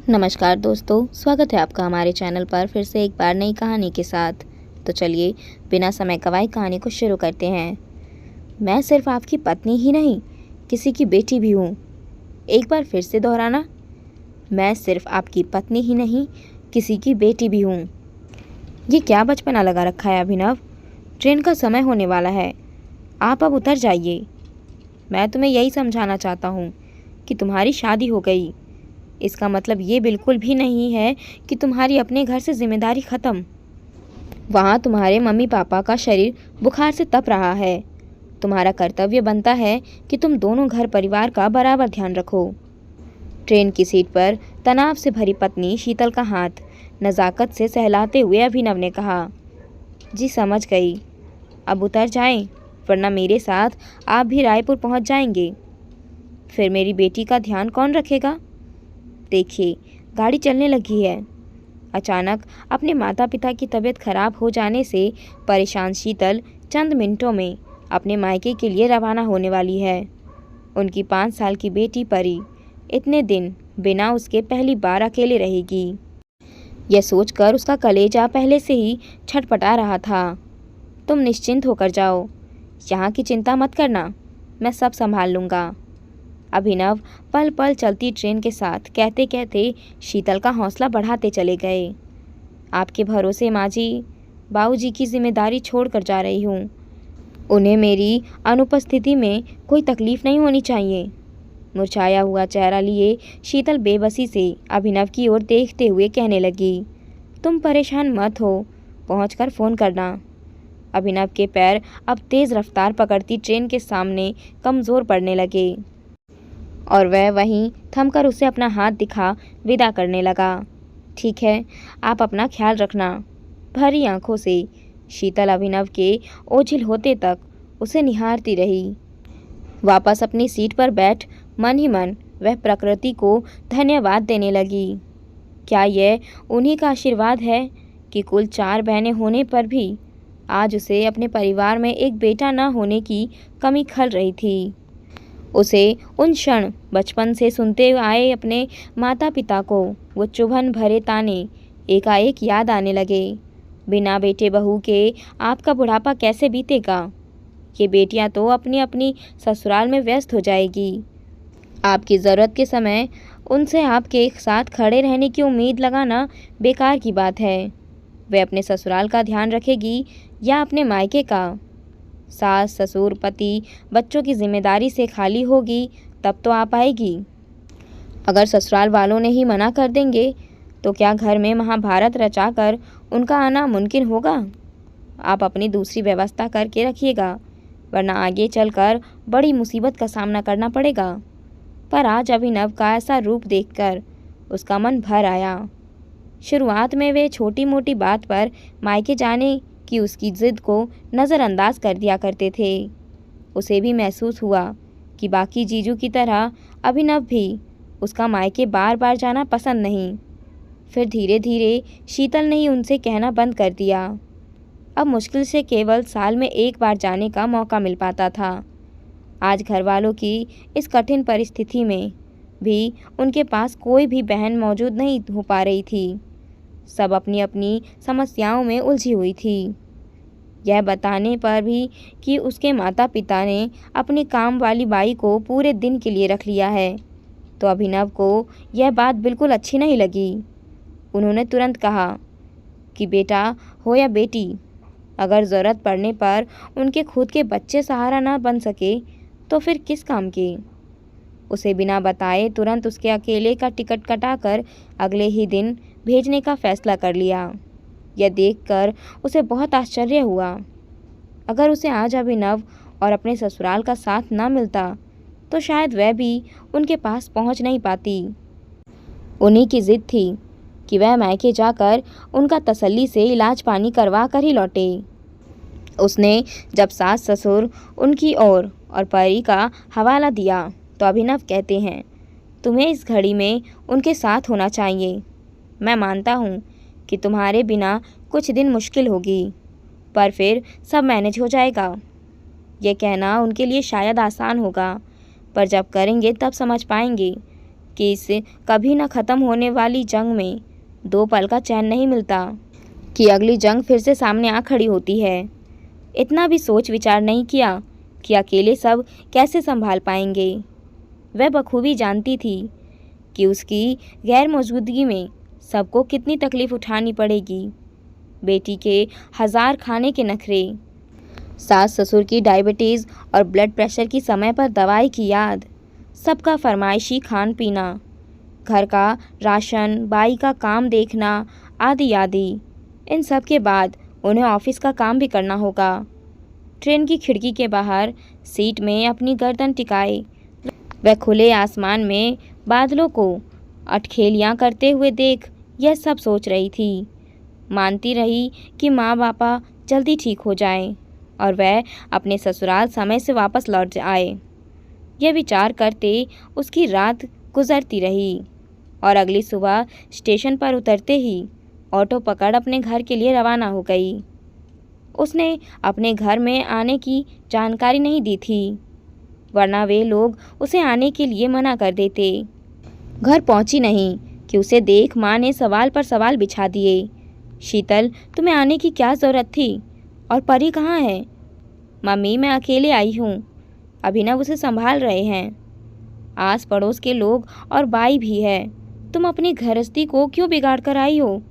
नमस्कार दोस्तों, स्वागत है आपका हमारे चैनल पर फिर से एक बार नई कहानी के साथ। तो चलिए बिना समय गवाए कहानी को शुरू करते हैं। मैं सिर्फ आपकी पत्नी ही नहीं, किसी की बेटी भी हूँ। एक बार फिर से दोहराना, मैं सिर्फ आपकी पत्नी ही नहीं, किसी की बेटी भी हूँ। ये क्या बचपना लगा रखा है अभिनव? ट्रेन का समय होने वाला है, आप अब उतर जाइए। मैं तुम्हें यही समझाना चाहता हूँ कि तुम्हारी शादी हो गई। इसका मतलब ये बिल्कुल भी नहीं है कि तुम्हारी अपने घर से जिम्मेदारी ख़त्म। वहाँ तुम्हारे मम्मी पापा का शरीर बुखार से तप रहा है। तुम्हारा कर्तव्य बनता है कि तुम दोनों घर परिवार का बराबर ध्यान रखो। ट्रेन की सीट पर तनाव से भरी पत्नी शीतल का हाथ नज़ाकत से सहलाते हुए अभिनव ने कहा, जी समझ गई, अब उतर जाएं, वरना मेरे साथ आप भी रायपुर पहुँच जाएंगे। फिर मेरी बेटी का ध्यान कौन रखेगा? देखिए, गाड़ी चलने लगी है। अचानक अपने माता पिता की तबीयत खराब हो जाने से परेशान शीतल चंद मिनटों में अपने मायके के लिए रवाना होने वाली है। उनकी 5 साल की बेटी परी इतने दिन बिना उसके पहली बार अकेले रहेगी। यह सोचकर उसका कलेजा पहले से ही छटपटा रहा था। तुम निश्चिंत होकर जाओ, यहाँ की चिंता मत करना, मैं सब संभाल लूँगा। अभिनव पल पल चलती ट्रेन के साथ कहते कहते शीतल का हौसला बढ़ाते चले गए। आपके भरोसे माँ जी, बाबूजी की जिम्मेदारी छोड़कर जा रही हूँ। उन्हें मेरी अनुपस्थिति में कोई तकलीफ नहीं होनी चाहिए। मुरझाया हुआ चेहरा लिए शीतल बेबसी से अभिनव की ओर देखते हुए कहने लगी, तुम परेशान मत हो, पहुँचकर फ़ोन करना। अभिनव के पैर अब तेज़ रफ्तार पकड़ती ट्रेन के सामने कमज़ोर पड़ने लगे और वह वहीं थमकर उसे अपना हाथ दिखा विदा करने लगा। ठीक है, आप अपना ख्याल रखना। भरी आंखों से शीतल अभिनव के ओझिल होते तक उसे निहारती रही। वापस अपनी सीट पर बैठ मन ही मन वह प्रकृति को धन्यवाद देने लगी। क्या यह उन्हीं का आशीर्वाद है कि कुल 4 बहनें होने पर भी आज उसे अपने परिवार में एक बेटा न होने की कमी खल रही थी। उसे उन क्षण बचपन से सुनते आए अपने माता पिता को वो चुभन भरे ताने एकाएक याद आने लगे। बिना बेटे बहू के आपका बुढ़ापा कैसे बीतेगा? ये बेटियां तो अपनी अपनी ससुराल में व्यस्त हो जाएगी। आपकी ज़रूरत के समय उनसे आपके साथ खड़े रहने की उम्मीद लगाना बेकार की बात है। वे अपने ससुराल का ध्यान रखेगी या अपने मायके का? सास ससुर पति बच्चों की जिम्मेदारी से खाली होगी तब तो आप आएगी। अगर ससुराल वालों ने ही मना कर देंगे तो क्या घर में महाभारत रचाकर उनका आना मुमकिन होगा? आप अपनी दूसरी व्यवस्था करके रखिएगा, वरना आगे चलकर बड़ी मुसीबत का सामना करना पड़ेगा। पर आज अभिनव का ऐसा रूप देखकर उसका मन भर आया। शुरुआत में वे छोटी मोटी बात पर मायके जाने कि उसकी ज़िद को नज़रअंदाज कर दिया करते थे। उसे भी महसूस हुआ कि बाकी जीजू की तरह अभिनव भी उसका मायके बार बार जाना पसंद नहीं। फिर धीरे धीरे शीतल ने ही उनसे कहना बंद कर दिया। अब मुश्किल से केवल साल में एक बार जाने का मौका मिल पाता था। आज घर वालों की इस कठिन परिस्थिति में भी उनके पास कोई भी बहन मौजूद नहीं हो पा रही थी। सब अपनी अपनी समस्याओं में उलझी हुई थी। यह बताने पर भी कि उसके माता पिता ने अपनी काम वाली बाई को पूरे दिन के लिए रख लिया है, तो अभिनव को यह बात बिल्कुल अच्छी नहीं लगी। उन्होंने तुरंत कहा कि बेटा हो या बेटी, अगर ज़रूरत पड़ने पर उनके खुद के बच्चे सहारा ना बन सके तो फिर किस काम के? उसे बिना बताए तुरंत उसके अकेले का टिकट कटाकर अगले ही दिन भेजने का फैसला कर लिया। यह देखकर उसे बहुत आश्चर्य हुआ। अगर उसे आज अभिनव और अपने ससुराल का साथ ना मिलता तो शायद वह भी उनके पास पहुंच नहीं पाती। उन्हीं की जिद थी कि वह मायके जाकर उनका तसल्ली से इलाज पानी करवा कर ही लौटे। उसने जब सास ससुर उनकी और परी का हवाला दिया तो अभिनव कहते हैं, तुम्हें इस घड़ी में उनके साथ होना चाहिए। मैं मानता हूँ कि तुम्हारे बिना कुछ दिन मुश्किल होगी, पर फिर सब मैनेज हो जाएगा। यह कहना उनके लिए शायद आसान होगा, पर जब करेंगे तब समझ पाएंगे कि इस कभी न ख़त्म होने वाली जंग में 2 पल का चैन नहीं मिलता, कि अगली जंग फिर से सामने आ खड़ी होती है। इतना भी सोच विचार नहीं किया कि अकेले सब कैसे संभाल पाएंगे। वह बखूबी जानती थी कि उसकी गैर मौजूदगी में सबको कितनी तकलीफ़ उठानी पड़ेगी। बेटी के 1000 खाने के नखरे, सास ससुर की डायबिटीज़ और ब्लड प्रेशर की समय पर दवाई की याद, सबका फरमाइशी खान पीना, घर का राशन, बाई का काम देखना, आदि आदि। इन सब के बाद उन्हें ऑफिस का काम भी करना होगा। ट्रेन की खिड़की के बाहर सीट में अपनी गर्दन टिकाए वह खुले आसमान में बादलों को अटखेलियाँ करते हुए देख यह सब सोच रही थी। मानती रही कि माँ बापा जल्दी ठीक हो जाएं और वह अपने ससुराल समय से वापस लौट आए। यह विचार करते उसकी रात गुजरती रही और अगली सुबह स्टेशन पर उतरते ही ऑटो पकड़ अपने घर के लिए रवाना हो गई। उसने अपने घर में आने की जानकारी नहीं दी थी, वरना वे लोग उसे आने के लिए मना कर देते। घर पहुंची नहीं कि उसे देख माँ ने सवाल पर सवाल बिछा दिए। शीतल, तुम्हें आने की क्या ज़रूरत थी? और परी कहाँ है? मम्मी, मैं अकेले आई हूँ, अभिनव उसे संभाल रहे हैं। आस पड़ोस के लोग और बाई भी है। तुम अपनी गृहस्थी को क्यों बिगाड़ कर आई हो?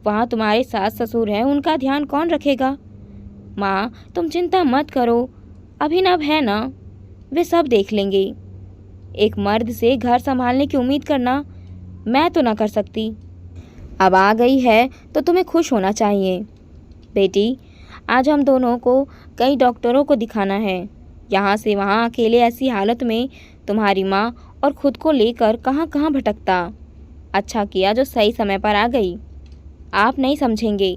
वहाँ तुम्हारे सास ससुर हैं, उनका ध्यान कौन रखेगा? माँ, तुम चिंता मत करो, अभिनव है ना, वे सब देख लेंगे। एक मर्द से घर संभालने की उम्मीद करना मैं तो ना कर सकती। अब आ गई है तो तुम्हें खुश होना चाहिए। बेटी, आज हम दोनों को कई डॉक्टरों को दिखाना है। यहाँ से वहाँ अकेले ऐसी हालत में तुम्हारी माँ और खुद को लेकर कहाँ कहाँ भटकता। अच्छा किया जो सही समय पर आ गई। आप नहीं समझेंगे,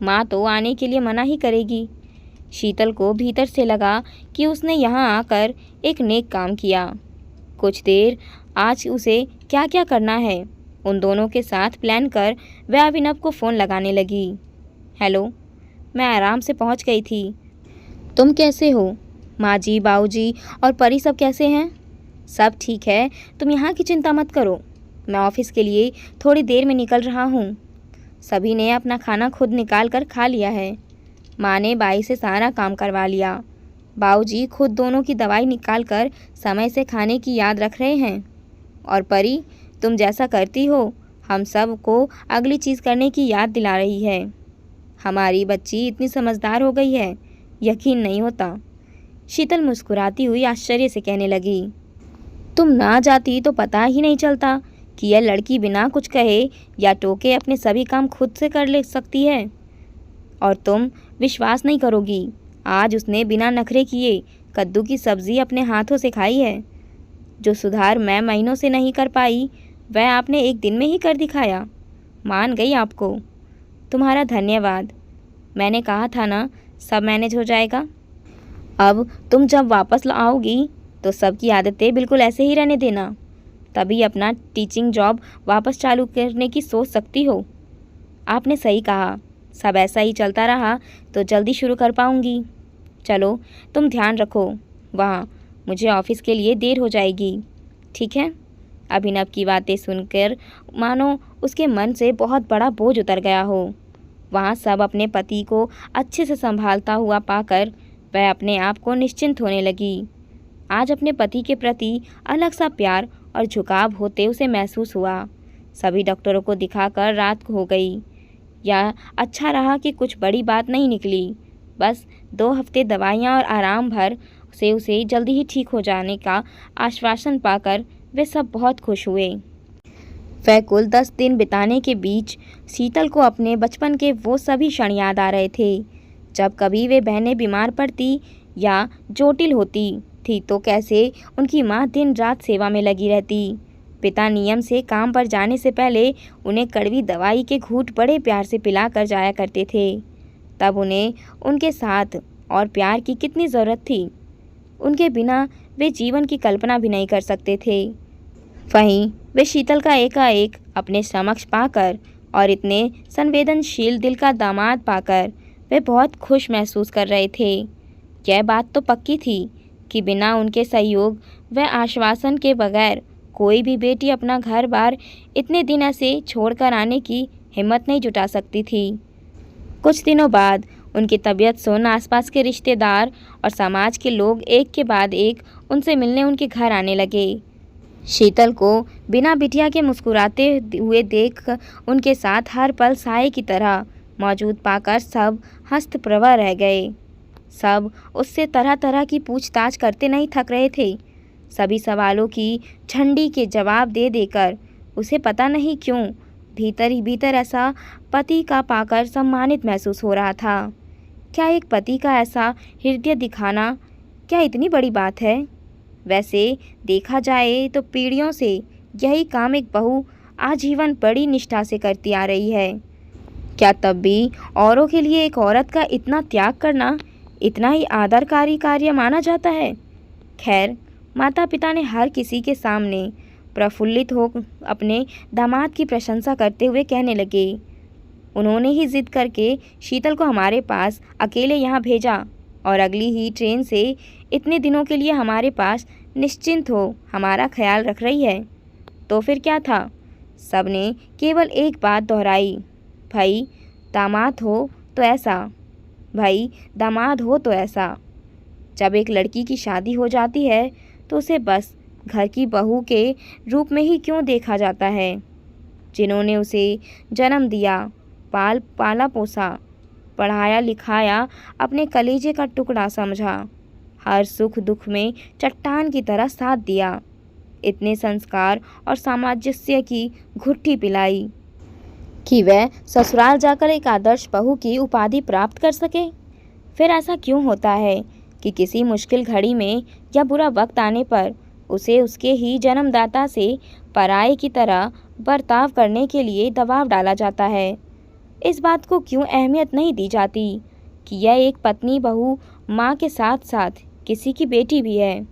माँ तो आने के लिए मना ही करेगी। शीतल को भीतर से लगा कि उसने यहाँ आकर एक नेक काम किया। कुछ देर आज उसे क्या क्या करना है उन दोनों के साथ प्लान कर वह अभिनव को फ़ोन लगाने लगी। हेलो, मैं आराम से पहुँच गई थी। तुम कैसे हो? माँ जी, बाऊ जी और परी सब कैसे हैं? सब ठीक है, तुम यहाँ की चिंता मत करो। मैं ऑफिस के लिए थोड़ी देर में निकल रहा हूँ। सभी ने अपना खाना खुद निकाल कर खा लिया है। माँ ने बाई से सारा काम करवा लिया। बाऊजी खुद दोनों की दवाई निकाल कर समय से खाने की याद रख रहे हैं। और परी, तुम जैसा करती हो हम सब को अगली चीज़ करने की याद दिला रही है। हमारी बच्ची इतनी समझदार हो गई है, यकीन नहीं होता। शीतल मुस्कुराती हुई आश्चर्य से कहने लगी, तुम ना जाती तो पता ही नहीं चलता कि यह लड़की बिना कुछ कहे या टोके अपने सभी काम खुद से कर ले सकती है। और तुम विश्वास नहीं करोगी, आज उसने बिना नखरे किए कद्दू की सब्ज़ी अपने हाथों से खाई है। जो सुधार मैं महीनों से नहीं कर पाई वह आपने एक दिन में ही कर दिखाया। मान गई आपको। तुम्हारा धन्यवाद। मैंने कहा था ना, सब मैनेज हो जाएगा। अब तुम जब वापस आओगी तो सबकी आदतें बिल्कुल ऐसे ही रहने देना, तभी अपना टीचिंग जॉब वापस चालू करने की सोच सकती हो। आपने सही कहा, सब ऐसा ही चलता रहा तो जल्दी शुरू कर पाऊंगी। चलो, तुम ध्यान रखो वहाँ, मुझे ऑफिस के लिए देर हो जाएगी। ठीक है? अभिनव की बातें सुनकर मानो उसके मन से बहुत बड़ा बोझ उतर गया हो। वहाँ सब अपने पति को अच्छे से संभालता हुआ पाकर वह अपने आप को निश्चिंत होने लगी। आज अपने पति के प्रति अलग सा प्यार और झुकाव होते उसे महसूस हुआ। सभी डॉक्टरों को दिखाकर रात हो गई। यह अच्छा रहा कि कुछ बड़ी बात नहीं निकली। बस 2 हफ्ते दवाइयाँ और आराम भर से उसे जल्दी ही ठीक हो जाने का आश्वासन पाकर वे सब बहुत खुश हुए। वह कुल 10 दिन बिताने के बीच शीतल को अपने बचपन के वो सभी क्षण याद आ रहे थे, जब कभी वे बहनें बीमार पड़ती या चोटिल होती थी तो कैसे उनकी माँ दिन रात सेवा में लगी रहती। पिता नियम से काम पर जाने से पहले उन्हें कड़वी दवाई के घूंट बड़े प्यार से पिला कर जाया करते थे। तब उन्हें उनके साथ और प्यार की कितनी ज़रूरत थी। उनके बिना वे जीवन की कल्पना भी नहीं कर सकते थे। वहीं वे शीतल का एकाएक अपने समक्ष पाकर और इतने संवेदनशील दिल का दामाद पाकर वे बहुत खुश महसूस कर रहे थे। यह बात तो पक्की थी कि बिना उनके सहयोग व आश्वासन के बगैर कोई भी बेटी अपना घर बार इतने दिन ऐसे छोड़कर आने की हिम्मत नहीं जुटा सकती थी। कुछ दिनों बाद उनकी तबीयत सुन आसपास के रिश्तेदार और समाज के लोग एक के बाद एक उनसे मिलने उनके घर आने लगे। शीतल को बिना बिटिया के मुस्कुराते हुए देख उनके साथ हर पल साए की तरह मौजूद पाकर सब हस्तप्रभा रह गए। सब उससे तरह तरह की पूछताछ करते नहीं थक रहे थे। सभी सवालों की झंडी के जवाब दे देकर उसे पता नहीं क्यों भीतर ही भीतर ऐसा पति का पाकर सम्मानित महसूस हो रहा था। क्या एक पति का ऐसा हृदय दिखाना क्या इतनी बड़ी बात है? वैसे देखा जाए तो पीढ़ियों से यही काम एक बहू आजीवन बड़ी निष्ठा से करती आ रही है। क्या तब भी औरों के लिए एक औरत का इतना त्याग करना इतना ही आदरकारी कार्य माना जाता है? खैर, माता पिता ने हर किसी के सामने प्रफुल्लित हो अपने दामाद की प्रशंसा करते हुए कहने लगे, उन्होंने ही जिद करके शीतल को हमारे पास अकेले यहाँ भेजा और अगली ही ट्रेन से इतने दिनों के लिए हमारे पास निश्चिंत हो हमारा ख्याल रख रही है। तो फिर क्या था? सबने केवल एक बात दोहराई, भाई दामाद हो तो ऐसा, भाई दामाद हो तो ऐसा। जब एक लड़की की शादी हो जाती है तो उसे बस घर की बहू के रूप में ही क्यों देखा जाता है? जिन्होंने उसे जन्म दिया, पाला पोसा, पढ़ाया लिखाया, अपने कलेजे का टुकड़ा समझा, हर सुख दुख में चट्टान की तरह साथ दिया, इतने संस्कार और सामंजस्य की घुट्टी पिलाई कि वह ससुराल जाकर एक आदर्श बहू की उपाधि प्राप्त कर सके। फिर ऐसा क्यों होता है कि किसी मुश्किल घड़ी में या बुरा वक्त आने पर उसे उसके ही जन्मदाता से पराये की तरह बर्ताव करने के लिए दबाव डाला जाता है? इस बात को क्यों अहमियत नहीं दी जाती कि यह एक पत्नी, बहू, माँ के साथ साथ किसी की बेटी भी है।